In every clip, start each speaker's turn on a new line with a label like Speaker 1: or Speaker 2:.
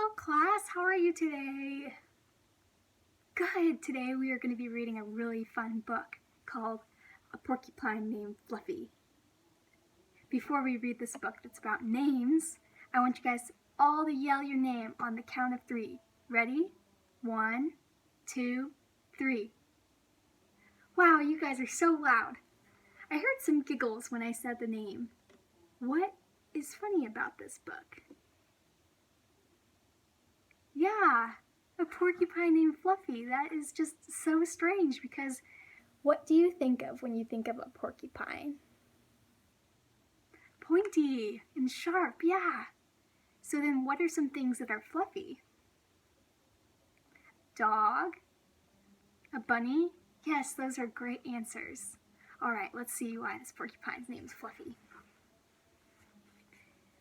Speaker 1: Hello class, how are you today? Good, today we are going to be reading a really fun book called A Porcupine Named Fluffy. Before we read this book that's about names, I want you guys all to yell your name on the count of 3. Ready? 1, 2, 3. Wow, you guys are so loud. I heard some giggles when I said the name. What is funny about this book? Yeah, a porcupine named Fluffy. That is just so strange because what do you think of when you think of a porcupine? Pointy and sharp, yeah. So then what are some things that are fluffy? Dog? A bunny? Yes, those are great answers. All right, let's see why this porcupine's name is Fluffy.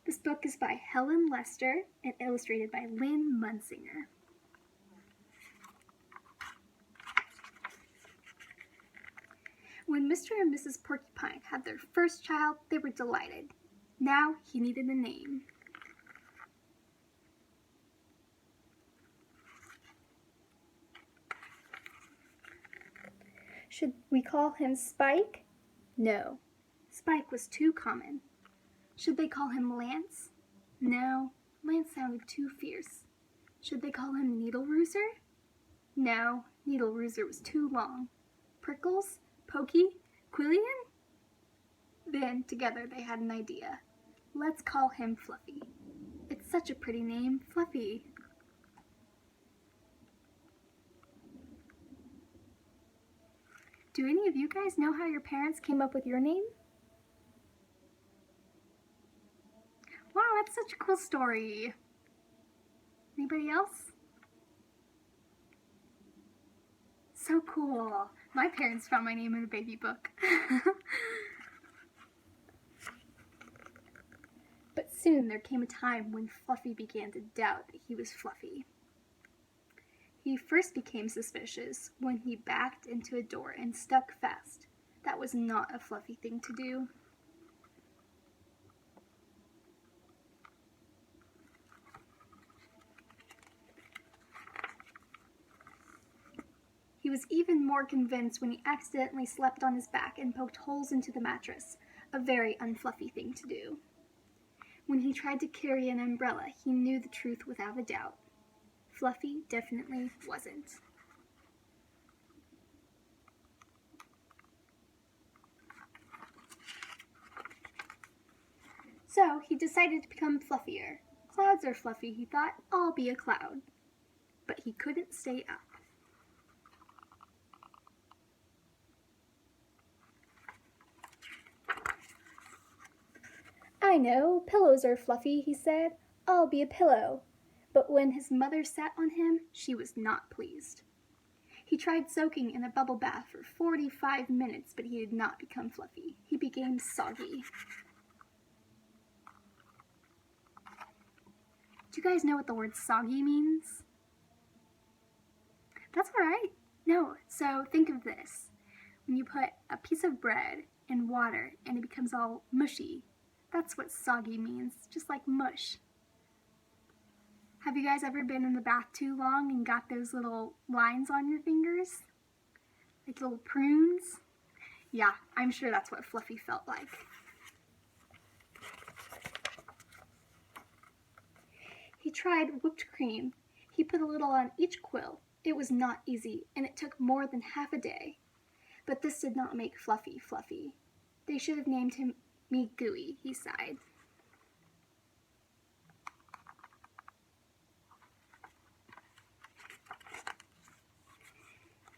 Speaker 1: This book is by Helen Lester and illustrated by Lynn Munsinger. When Mr. and Mrs. Porcupine had their first child, they were delighted. Now he needed a name. Should we call him Spike? No, Spike was too common. Should they call him Lance? No, Lance sounded too fierce. Should they call him Needle Rooser? No, Needle Rooser was too long. Prickles? Pokey? Quillian? Then, together, they had an idea. Let's call him Fluffy. It's such a pretty name, Fluffy. Do any of you guys know how your parents came up with your name? Wow, that's such a cool story. Anybody else? So cool. My parents found my name in a baby book. But soon there came a time when Fluffy began to doubt that he was Fluffy. He first became suspicious when he backed into a door and stuck fast. That was not a Fluffy thing to do. He was even more convinced when he accidentally slept on his back and poked holes into the mattress, a very unfluffy thing to do. When he tried to carry an umbrella, he knew the truth without a doubt. Fluffy definitely wasn't. So he decided to become fluffier. Clouds are fluffy, he thought. I'll be a cloud. But he couldn't stay up. I know, pillows are fluffy, he said. I'll be a pillow. But when his mother sat on him, she was not pleased. He tried soaking in a bubble bath for 45 minutes, but he did not become fluffy. He became soggy. Do you guys know what the word soggy means? That's all right. No, so think of this. When you put a piece of bread in water and it becomes all mushy, that's what soggy means, just like mush. Have you guys ever been in the bath too long and got those little lines on your fingers? Like little prunes? Yeah, I'm sure that's what Fluffy felt like. He tried whipped cream. He put a little on each quill. It was not easy, and it took more than half a day. But this did not make Fluffy fluffy. They should have named him me Gooey, he sighed.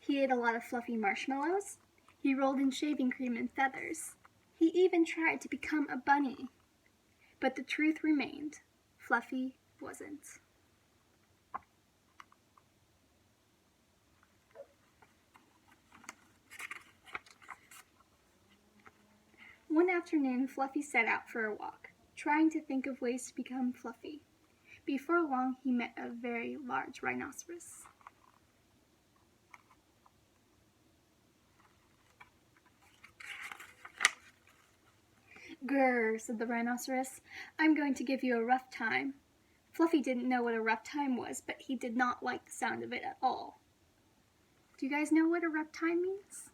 Speaker 1: He ate a lot of fluffy marshmallows. He rolled in shaving cream and feathers. He even tried to become a bunny. But the truth remained. Fluffy wasn't. One afternoon, Fluffy set out for a walk, trying to think of ways to become fluffy. Before long, he met a very large rhinoceros. "Grrr," said the rhinoceros. "I'm going to give you a rough time. Fluffy didn't know what a rough time was, but he did not like the sound of it at all. Do you guys know what a rough time means?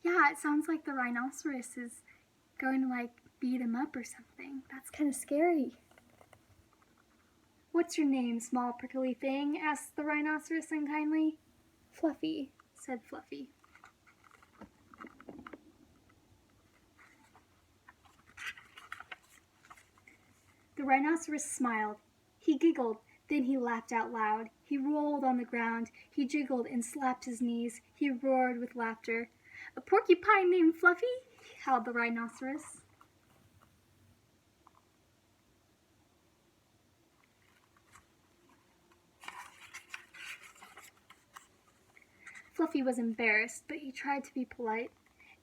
Speaker 1: Yeah, it sounds like the rhinoceros is going to like beat him up or something. That's kind of scary. What's your name, small prickly thing? Asked the rhinoceros unkindly. Fluffy, said Fluffy. The rhinoceros smiled. He giggled, then he laughed out loud. He rolled on the ground. He jiggled and slapped his knees. He roared with laughter. A porcupine named Fluffy? Howled the rhinoceros. Fluffy was embarrassed, but he tried to be polite.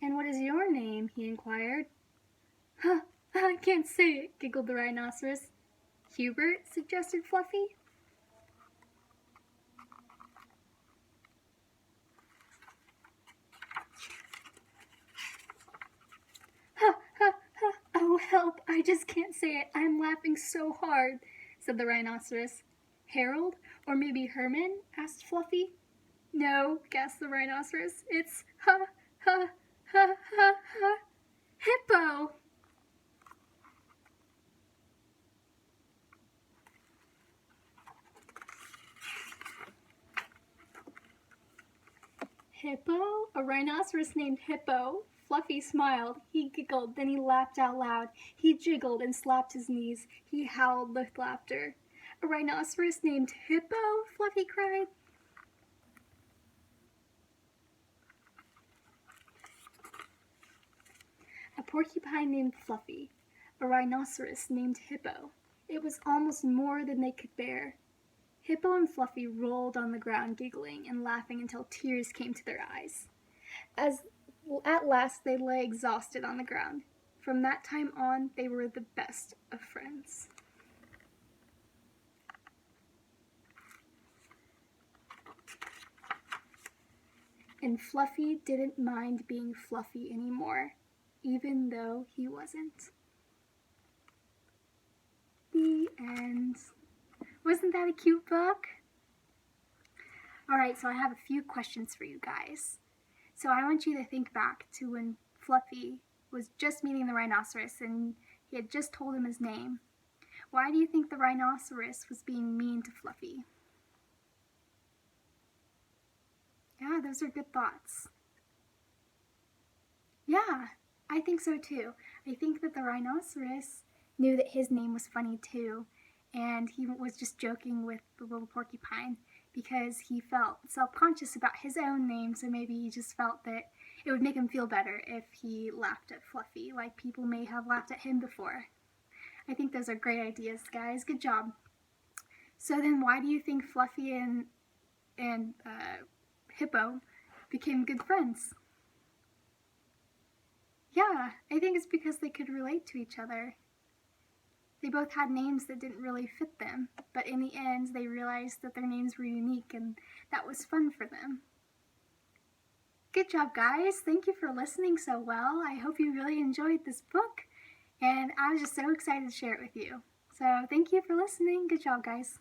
Speaker 1: And what is your name? He inquired. Huh, I can't say it, giggled the rhinoceros. Hubert, suggested Fluffy. Ha, ha, ha, oh help, I just can't say it. I'm laughing so hard, said the rhinoceros. Harold, or maybe Herman? Asked Fluffy. No, gasped the rhinoceros. It's ha, ha, ha, ha, ha, Hippo. Hippo? A rhinoceros named Hippo? Fluffy smiled. He giggled, then he laughed out loud. He jiggled and slapped his knees. He howled with laughter. A rhinoceros named Hippo? Fluffy cried. A porcupine named Fluffy. A rhinoceros named Hippo. It was almost more than they could bear. Hippo and Fluffy rolled on the ground, giggling and laughing until tears came to their eyes. At last they lay exhausted on the ground. From that time on, they were the best of friends. And Fluffy didn't mind being Fluffy anymore, even though he wasn't. The end. Wasn't that a cute book? Alright, so I have a few questions for you guys. So I want you to think back to when Fluffy was just meeting the rhinoceros and he had just told him his name. Why do you think the rhinoceros was being mean to Fluffy? Yeah, those are good thoughts. Yeah, I think so too. I think that the rhinoceros knew that his name was funny too, and he was just joking with the little porcupine because he felt self-conscious about his own name, so maybe he just felt that it would make him feel better if he laughed at Fluffy, like people may have laughed at him before. I think those are great ideas, guys. Good job. So then why do you think Fluffy and Hippo became good friends? Yeah, I think it's because they could relate to each other. They both had names that didn't really fit them, but in the end they realized that their names were unique and that was fun for them. Good job, guys. Thank you for listening so well. I hope you really enjoyed this book, and I was just so excited to share it with you. So thank you for listening. Good job, guys.